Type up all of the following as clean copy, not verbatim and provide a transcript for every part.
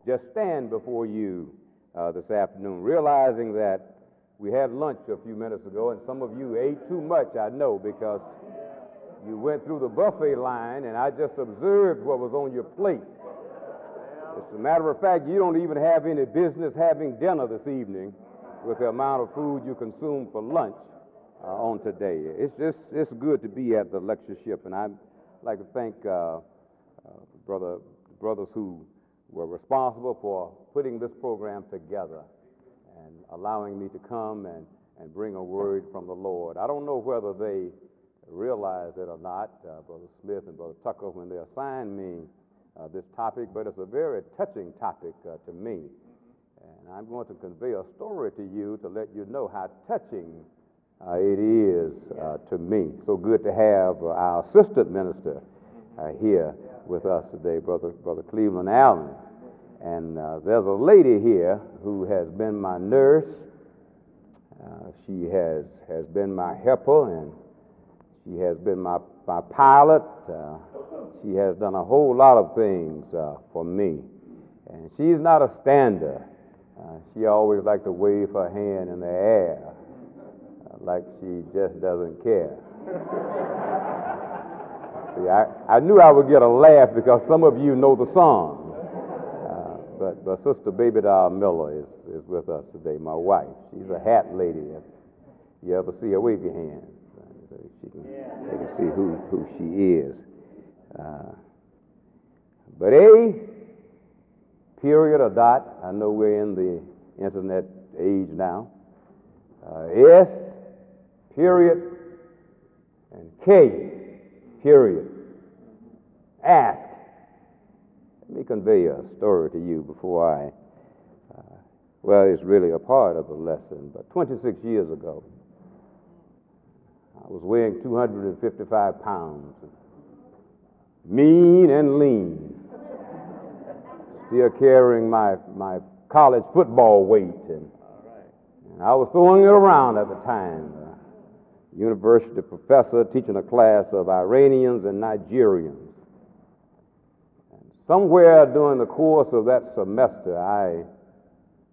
just stand before you this afternoon, realizing that we had lunch a few minutes ago, and some of you ate too much, I know, because you went through the buffet line, and I just observed what was on your plate. As a matter of fact, you don't even have any business having dinner this evening with the amount of food you consumed for lunch on today. It's good to be at the lectureship, and I'd like to thank brothers who were responsible for putting this program together and allowing me to come and bring a word from the Lord. I don't know whether they realize it or not, Brother Smith and Brother Tucker, when they assigned me this topic, but it's a very touching topic to me. And I'm going to convey a story to you to let you know how touching it is to me. So good to have our assistant minister here with us today, Brother Cleveland Allen. And there's a lady here who has been my nurse. She has been my helper, and she has been my pilot. She has done a whole lot of things for me. And she's not a stander. She always likes to wave her hand in the air like she just doesn't care. See, I knew I would get a laugh because some of you know the song. But Sister Baby Doll Miller is with us today, my wife. She's a hat lady. If you ever see her, wave your hand so they can see who she is. But A, period or dot, I know we're in the internet age now. S, period, and K, period. Ask. Let me convey a story to you before well, it's really a part of the lesson, but 26 years ago, I was weighing 255 pounds, mean and lean, still carrying my college football weight, and I was throwing it around at the time. University professor teaching a class of Iranians and Nigerians. Somewhere during the course of that semester, I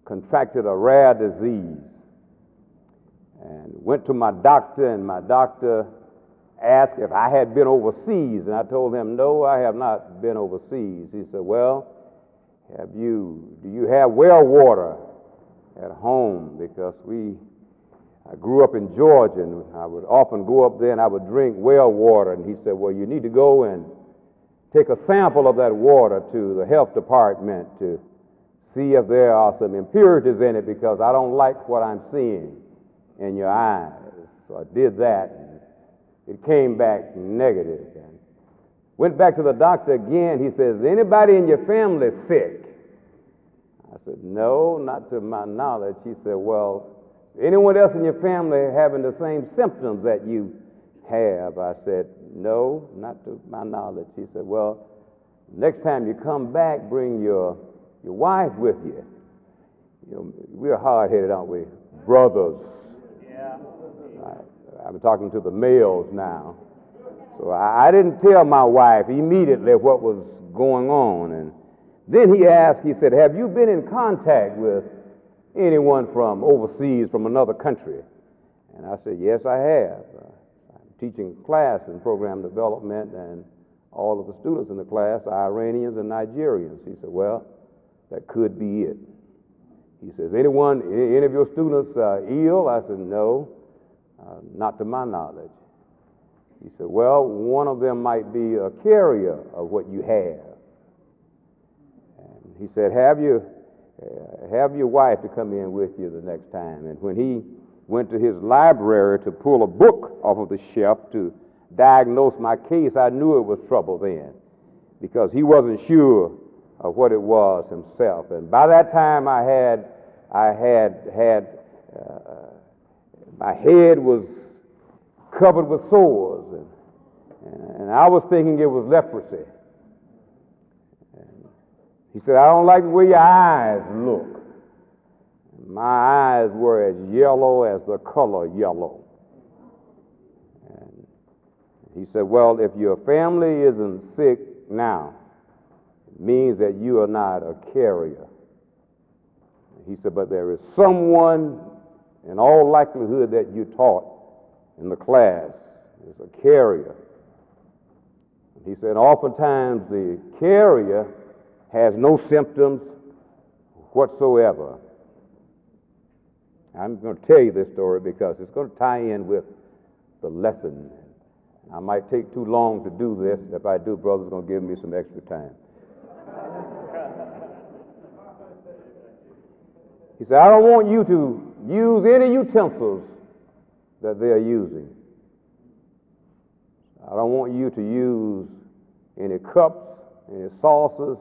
contracted a rare disease and went to my doctor, and my doctor asked if I had been overseas, and I told him, no, I have not been overseas. He said, well, do you have well water at home? Because I grew up in Georgia, and I would often go up there and I would drink well water, and he said, well, you need to go and take a sample of that water to the health department to see if there are some impurities in it, because I don't like what I'm seeing in your eyes. So I did that, and it came back negative. And went back to the doctor again. He says, is anybody in your family sick? I said, no, not to my knowledge. He said, well, anyone else in your family having the same symptoms that you have? I said, no, not to my knowledge. He said, well, next time you come back, bring your wife with you. You know, we're hard-headed, aren't we? Brothers. Yeah. I'm talking to the males now. So I didn't tell my wife immediately what was going on. And then he asked, he said, have you been in contact with anyone from overseas, from another country? And I said, yes, I have. Teaching class in program development, and all of the students in the class are Iranians and Nigerians. He said, well, that could be it. He says, any of your students ill? I said, no, not to my knowledge. He said, well, one of them might be a carrier of what you have. And he said, have your wife to come in with you the next time. And when he went to his library to pull a book off of the shelf to diagnose my case, I knew it was trouble then, because he wasn't sure of what it was himself. And by that time, my head was covered with sores, and I was thinking it was leprosy. And he said, I don't like the way your eyes look. My eyes were as yellow as the color yellow. And he said, well, if your family isn't sick now, means that you are not a carrier. He said, but there is someone, in all likelihood, that you taught in the class is a carrier. He said, oftentimes the carrier has no symptoms whatsoever. I'm going to tell you this story because it's going to tie in with the lesson. I might take too long to do this. If I do, brother's going to give me some extra time. He said, I don't want you to use any utensils that they're using. I don't want you to use any cups, any saucers,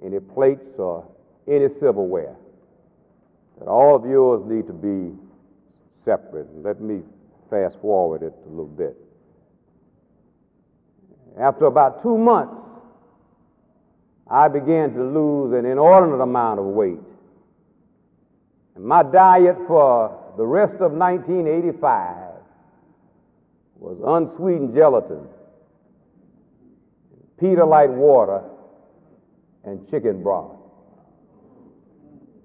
any plates, or any silverware. That all of yours need to be separate. Let me fast forward it a little bit. After about 2 months, I began to lose an inordinate amount of weight. And my diet for the rest of 1985 was unsweetened gelatin, Pedialyte water, and chicken broth.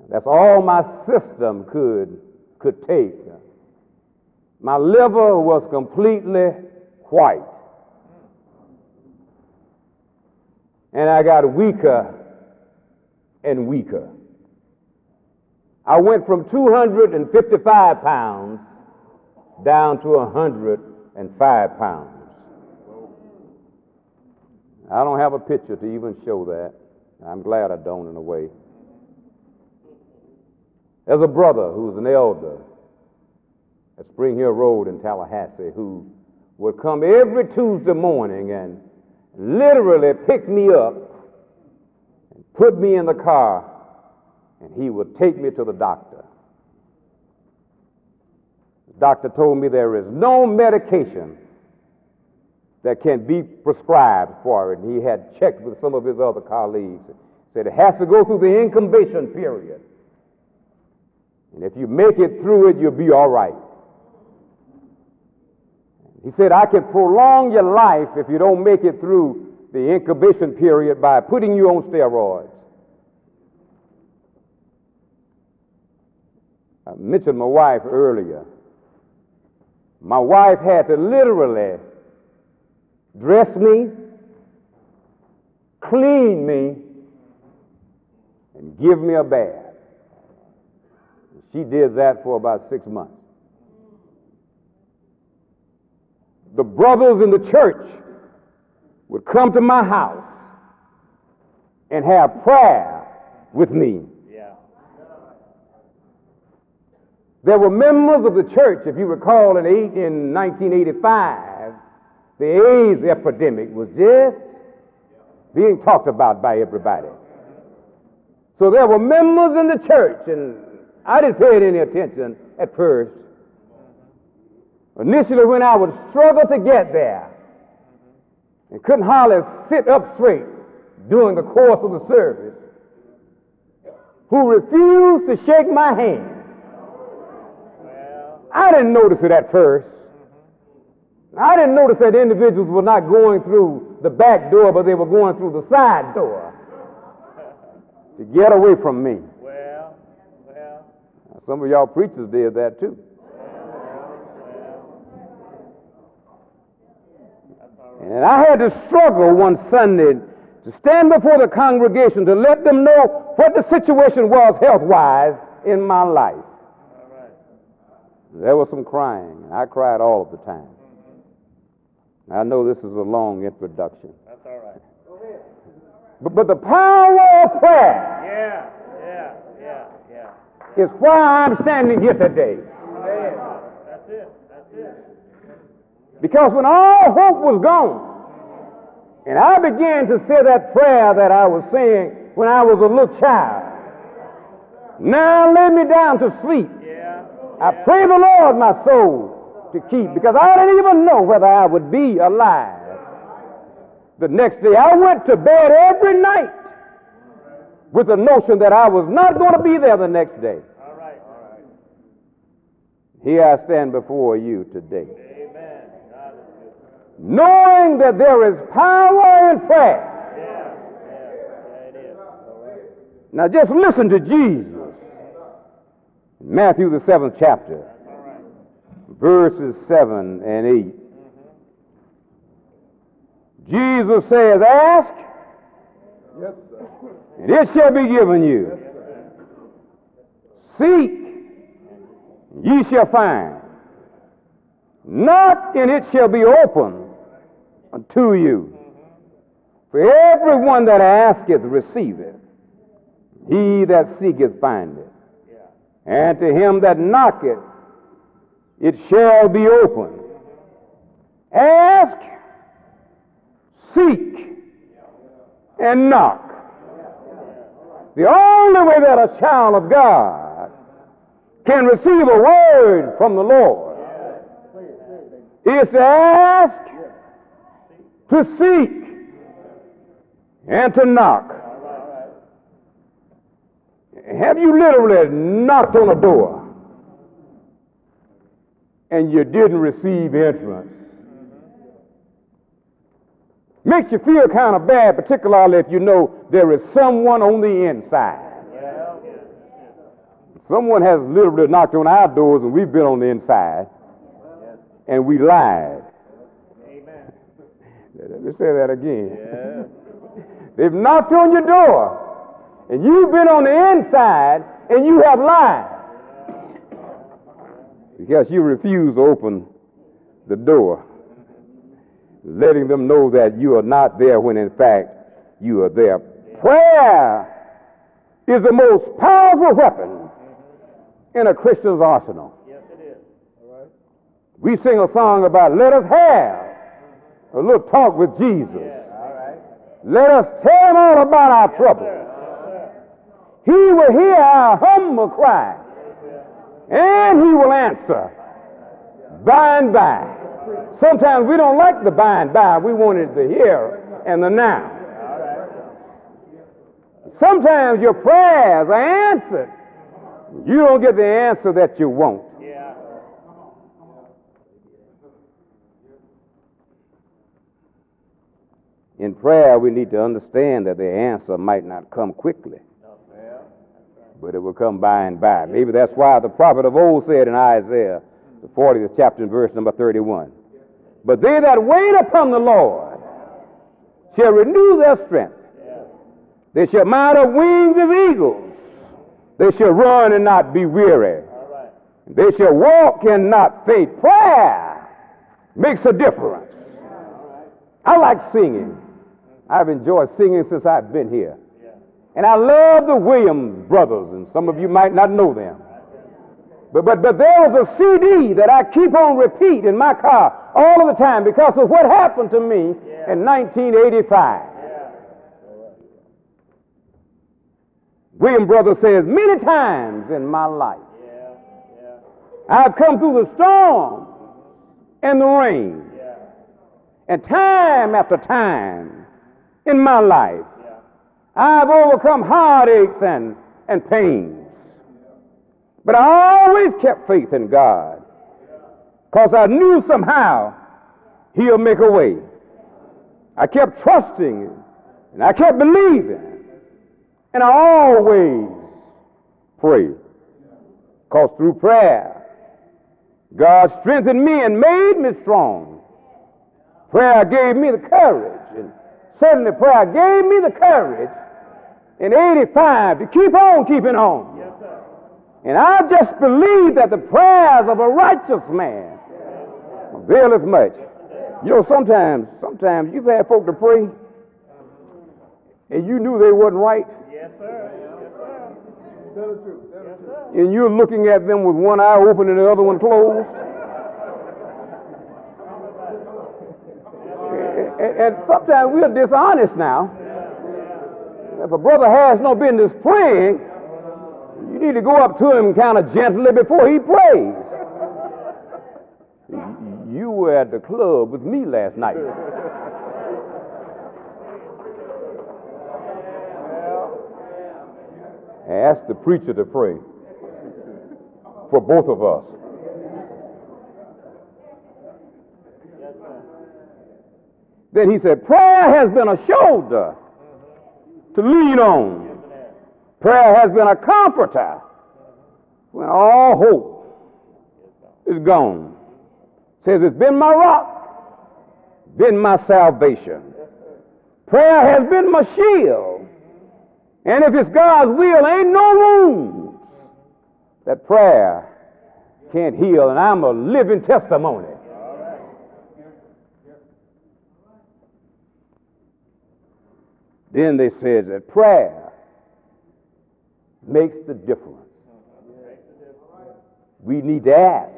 That's all my system could take. My liver was completely white. And I got weaker and weaker. I went from 255 pounds down to 105 pounds. I don't have a picture to even show that. I'm glad I don't, in a way. There's a brother who's an elder at Spring Hill Road in Tallahassee who would come every Tuesday morning and literally pick me up and put me in the car, and he would take me to the doctor. The doctor told me there is no medication that can be prescribed for it, and he had checked with some of his other colleagues. Said it has to go through the incubation period. And if you make it through it, you'll be all right. He said, I can prolong your life if you don't make it through the incubation period by putting you on steroids. I mentioned my wife earlier. My wife had to literally dress me, clean me, and give me a bath. She did that for about 6 months. The brothers in the church would come to my house and have prayer with me. Yeah. There were members of the church, if you recall, in 1985, the AIDS epidemic was just being talked about by everybody. So there were members in the church, and I didn't pay any attention at first. Initially, when I would struggle to get there and couldn't hardly sit up straight during the course of the service, who refused to shake my hand. I didn't notice it at first. I didn't notice that individuals were not going through the back door, but they were going through the side door to get away from me. Some of y'all preachers did that too. And I had to struggle one Sunday to stand before the congregation to let them know what the situation was health-wise in my life. There was some crying. I cried all of the time. I know this is a long introduction. That's all right. Go ahead. But the power of prayer is why I'm standing here today. That's it. Because when all hope was gone, and I began to say that prayer that I was saying when I was a little child, now lay me down to sleep. I pray the Lord my soul to keep, because I didn't even know whether I would be alive the next day. I went to bed every night with the notion that I was not going to be there the next day. All right. Here I stand before you today. Amen. Knowing that there is power in prayer. Now just listen to Jesus. Matthew the 7th chapter, verses 7 and 8. Jesus says, ask, Yes, sir. and it shall be given you. Seek, ye shall find. Knock, and it shall be open unto you. For everyone that asketh receiveth, he that seeketh findeth. And to him that knocketh, it shall be open. Ask, seek, and knock. The only way that a child of God can receive a word from the Lord is to ask, to seek, and to knock. Have you literally knocked on a door and you didn't receive entrance? Makes you feel kind of bad, particularly if you know there is someone on the inside. Someone has literally knocked on our doors and we've been on the inside and we lied. Amen. Let me say that again. They've knocked on your door and you've been on the inside and you have lied because you refuse to open the door, letting them know that you are not there when in fact you are there. Prayer is the most powerful weapon in a Christian's arsenal. Yes, it is. All right. We sing a song about let us have a little talk with Jesus. All right. Let us tell him all about our troubles. He will hear our humble cry, and he will answer by and by. Sometimes we don't like the by and by. We want it the here and the now. Sometimes your prayers are answered. You don't get the answer that you want. Yeah. In prayer, we need to understand that the answer might not come quickly, but it will come by and by. Maybe that's why the prophet of old said in Isaiah, the 40th chapter, and verse number 31, but they that wait upon the Lord shall renew their strength. They shall mount up wings as eagles. They shall run and not be weary. They shall walk and not faint. Prayer makes a difference. I like singing. I've enjoyed singing since I've been here. And I love the Williams brothers, and some of you might not know them. But there was a CD that I keep on repeat in my car all of the time because of what happened to me in 1985. William Brother says, many times in my life, I've come through the storm and the rain. And time after time in my life, I've overcome heartaches and pains. But I always kept faith in God because I knew somehow he'll make a way. I kept trusting and I kept believing. And I always pray because through prayer, God strengthened me and made me strong. Prayer gave me the courage, and certainly prayer gave me the courage in 85 to keep on keeping on. Yes, sir. And I just believe that the prayers of a righteous man availeth much. You know, sometimes you've had folk to pray, and you knew they wasn't right. Yes, sir. Yes, sir. Tell the truth. Tell the truth. And you're looking at them with one eye open and the other one closed. And sometimes we're dishonest now. If a brother has no business praying, you need to go up to him kind of gently before he prays. You were at the club with me last night. Ask the preacher to pray for both of us. Then he said, prayer has been a shoulder to lean on Prayer has been a comforter when all hope is gone. It says it's been my rock, been my salvation. Prayer has been my shield. And if it's God's will, ain't no wounds that prayer can't heal. And I'm a living testimony. Then they said that prayer makes the difference. We need to ask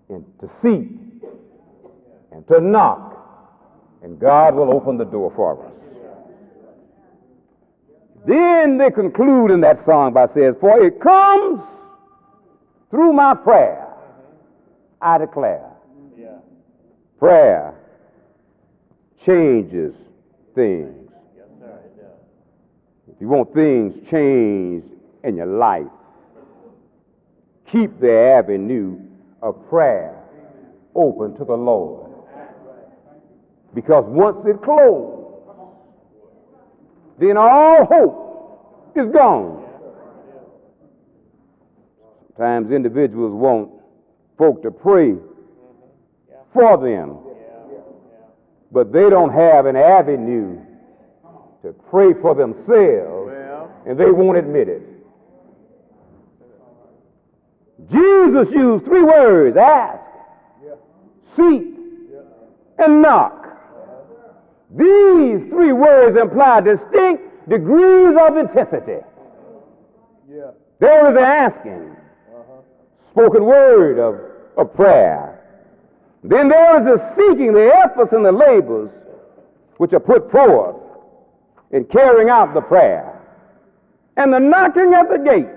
and to seek and to knock, and God will open the door for us. Then they conclude in that song by saying, for it comes through my prayer, I declare. Prayer changes things. If you want things changed in your life, keep the avenue of prayer open to the Lord. Because once it closed, then all hope is gone. Sometimes individuals want folk to pray for them, but they don't have an avenue to pray for themselves, and they won't admit it. Jesus used 3 words: ask, seek, and knock. These 3 words imply distinct degrees of intensity. There is an asking, spoken word of prayer. Then there is a seeking, the efforts and the labors which are put forth in carrying out the prayer. And the knocking at the gate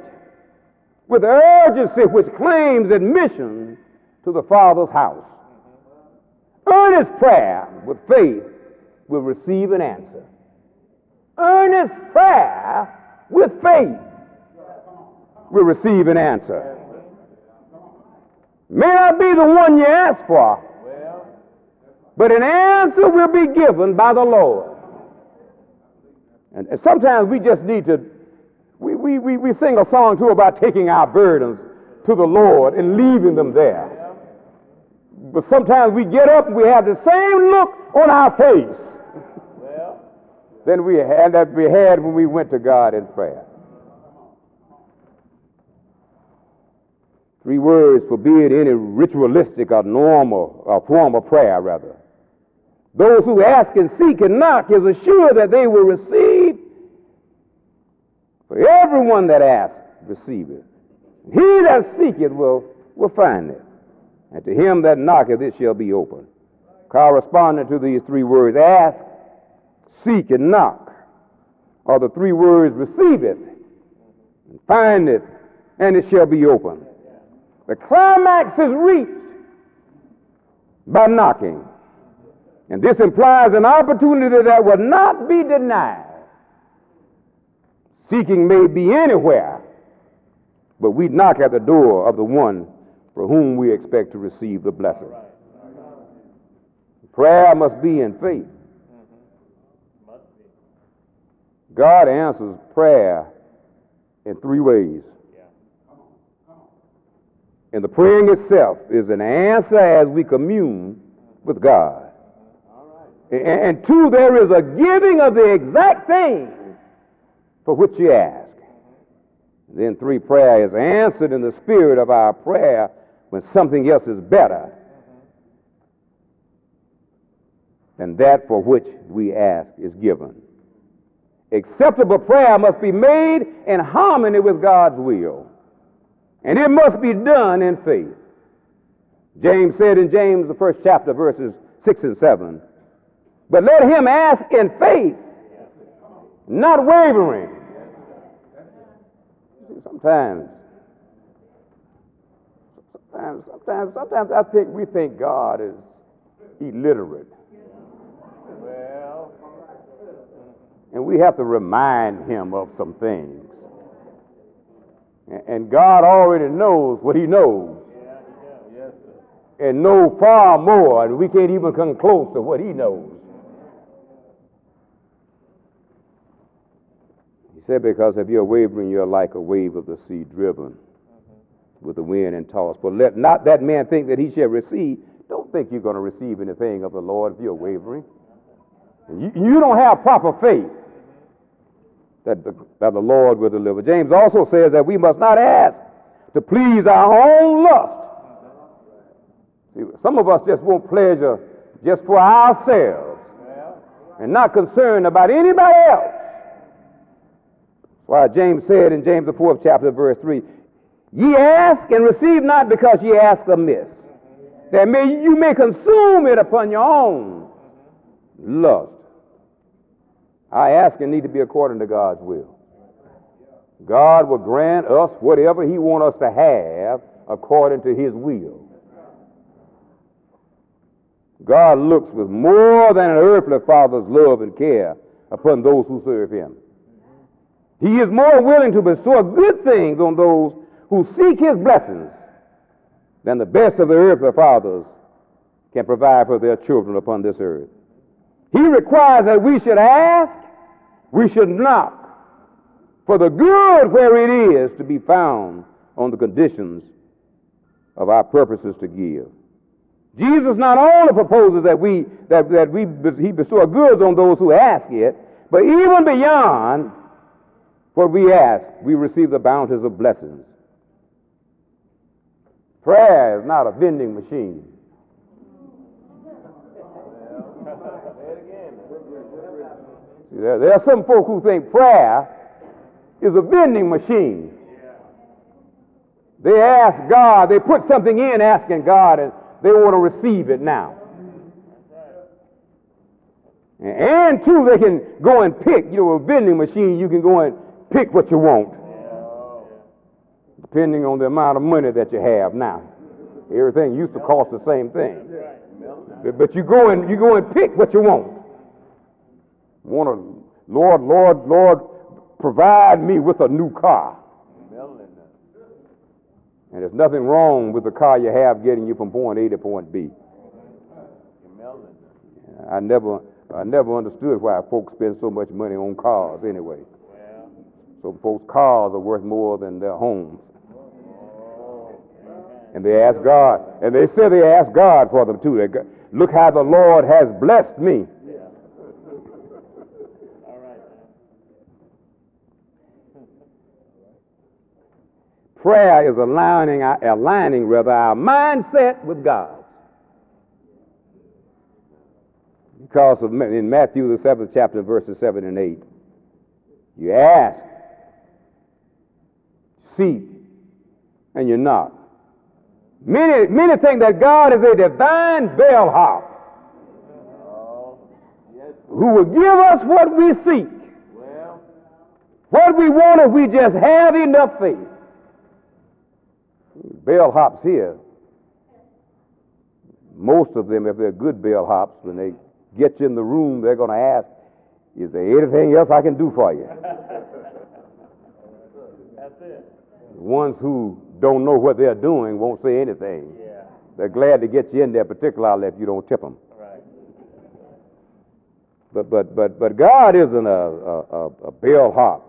with urgency which claims admission to the Father's house. Earnest prayer with faith will receive an answer. Earnest prayer with faith will receive an answer. May not be the one you ask for, but an answer will be given by the Lord. And sometimes we just need to, we sing a song too about taking our burdens to the Lord and leaving them there. But sometimes we get up and we have the same look on our face than we had when we went to God in prayer. 3 words forbid any ritualistic or normal or form of prayer, rather. Those who ask and seek and knock is assured that they will receive. For everyone that asks, receiveth. He that seeketh will find it. And to him that knocketh, it shall be open. Corresponding to these 3 words, ask, seek, and knock, are the 3 words, receiveth, and findeth, and it shall be open. The climax is reached by knocking. And this implies an opportunity that will not be denied. Seeking may be anywhere, but we knock at the door of the one for whom we expect to receive the blessing. Prayer must be in faith. God answers prayer in 3 ways. And the praying itself is an answer as we commune with God. And 2, there is a giving of the exact thing for which you ask. And then 3, prayer is answered in the spirit of our prayer when something else is better than that for which we ask is given. Acceptable prayer must be made in harmony with God's will. And it must be done in faith. James said in James, the 1st chapter, verses 6 and 7, but let him ask in faith, not wavering. Sometimes I think we think God is illiterate. And we have to remind him of some things. And God already knows what he knows. And knows far more, and we can't even come close to what he knows. He He said, because if you're wavering, you're like a wave of the sea driven with the wind and tossed. For let not that man think that he shall receive. Don't think you're going to receive anything of the Lord if you're wavering. And you don't have proper faith that the Lord will deliver. James also says that we must not ask to please our own lust. See, some of us just want pleasure just for ourselves and not concerned about anybody else. That's why James said in James the 4th chapter, verse 3, ye ask and receive not because ye ask amiss, that you may consume it upon your own lust. Our asking need to be according to God's will. God will grant us whatever He wants us to have according to His will. God looks with more than an earthly father's love and care upon those who serve Him. He is more willing to bestow good things on those who seek His blessings than the best of the earthly fathers can provide for their children upon this earth. He requires that we should ask, we should knock, for the good where it is to be found on the conditions of our purposes to give. Jesus not only proposes that He bestow goods on those who ask it, but even beyond what we ask, we receive the bounties of blessings. Prayer is not a vending machine. See, there are some folk who think prayer is a vending machine. They ask God, they put something in asking God, and they want to receive it now. And two, they can go and pick, a vending machine, you can go and pick what you want, depending on the amount of money that you have now. Everything used to cost the same thing. But you go and pick what you want. Lord, provide me with a new car. And there's nothing wrong with the car you have getting you from point A to point B. I never understood why folks spend so much money on cars anyway. Some folks' cars are worth more than their homes. And they ask God, and they say they ask God for them too. Look how the Lord has blessed me. Prayer is aligning our mindset with God's. Because in Matthew the 7th chapter, verses 7 and 8, you ask, seek, and you knock. Many think that God is a divine bellhop who will give us what we seek. What we want if we just have enough faith. Bellhops here, most of them, if they're good bellhops, when they get you in the room, they're going to ask, is there anything else I can do for you? That's it. The ones who don't know what they're doing won't say anything. Yeah. They're glad to get you in there, particularly if you don't tip them. Right. But God isn't a bellhop.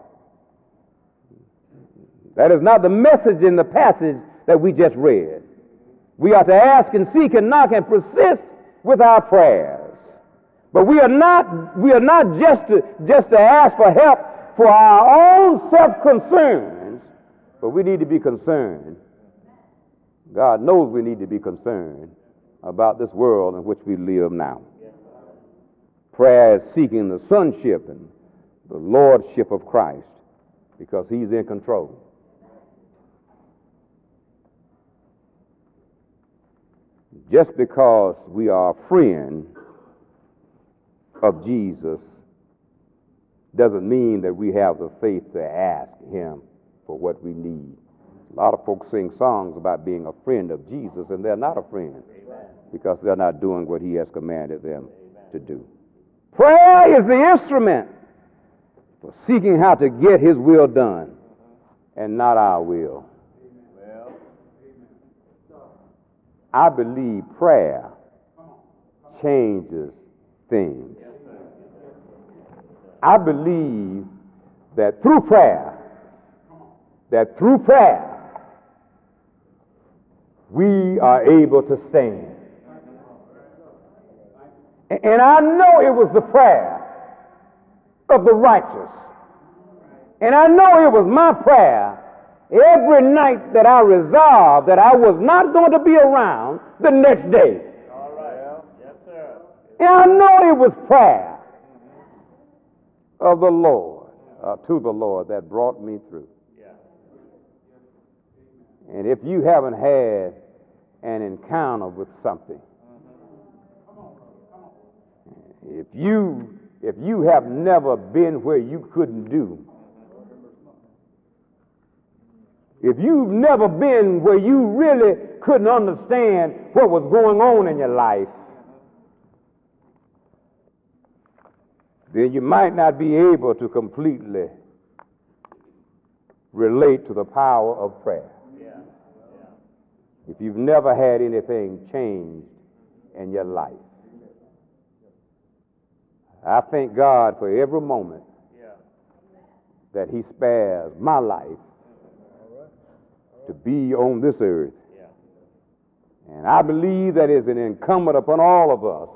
That is not the message in the passage that we just read. We are to ask and seek and knock and persist with our prayers. But we are not just to ask for help for our own self-concerns, but we need to be concerned. God knows we need to be concerned about this world in which we live now. Prayer is seeking the sonship and the lordship of Christ because He's in control. Just because we are a friend of Jesus doesn't mean that we have the faith to ask Him for what we need. A lot of folks sing songs about being a friend of Jesus, and they're not a friend because they're not doing what He has commanded them to do. Prayer is the instrument for seeking how to get His will done and not our will. I believe prayer changes things. I believe that through prayer, we are able to stand. And I know it was the prayer of the righteous. And I know it was my prayer every night that I resolved that I was not going to be around the next day. All right. Yes, sir. And I know it was prayer of the Lord, to the Lord, that brought me through. Yeah. And if you haven't had an encounter with something, if you have never been where you couldn't do, if you've never been where you really couldn't understand what was going on in your life, then you might not be able to completely relate to the power of prayer. Yeah. If you've never had anything changed in your life. I thank God for every moment that He spares my life to be on this earth. Yeah. And I believe that it's an incumbent upon all of us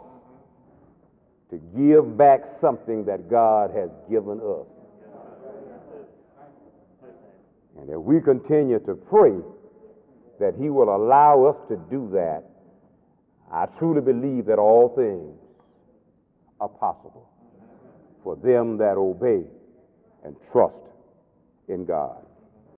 to give back something that God has given us. And if we continue to pray that He will allow us to do that, I truly believe that all things are possible for them that obey and trust in God.